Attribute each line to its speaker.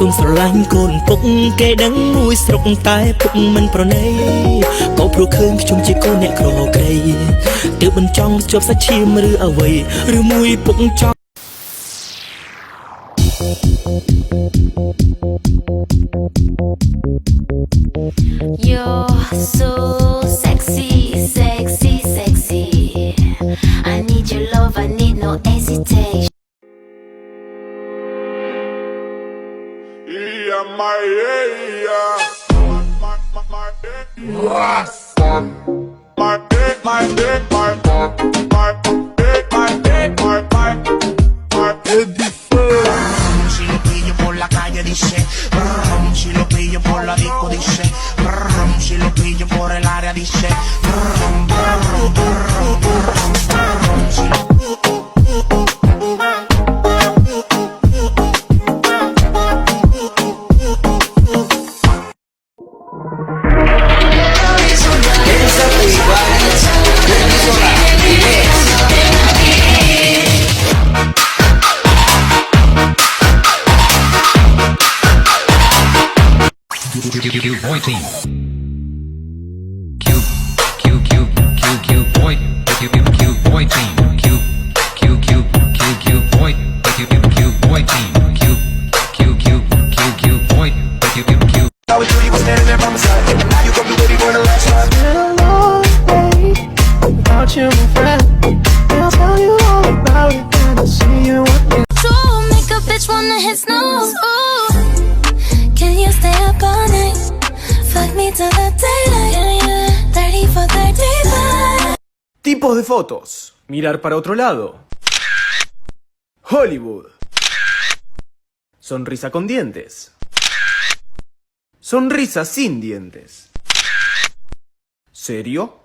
Speaker 1: សុំស្រឡាញ់កូនពុកគេដឹងមួយស្រុកតែពុកមិនប្រណីក៏ព្រោះឃើញខ្ញុំជាកូនអ្នកក្រក្រៃទើបមិនចង់ជាប់សាច់ឈាមឬអ្វីឬមួយពុកចង់
Speaker 2: You're so sexy, sexy, sexy. I need your love, I need no hesitation.
Speaker 3: Si lo pillo por la calle dice, brum, si lo pillo por la disco dice, brum, si lo pillo por el área dice, brum, brum, brum, brum, brum, si lo...
Speaker 4: Boy team. Boy. Boy team. Boy. Boy team. Boy.
Speaker 3: I was you was standing there by my side. Now you come to where you going the last time.
Speaker 5: Been a long day without you, my friend. I'll tell you all about it when I see you again.
Speaker 2: True, make a bitch wanna hit snooze. Ooh, can you stay up all night? Fuck me till the daylight. Yeah, yeah. 30 for 35.
Speaker 6: Tipos de fotos. Mirar para otro lado. Hollywood. Sonrisa con dientes. Sonrisa sin dientes. ¿Serio?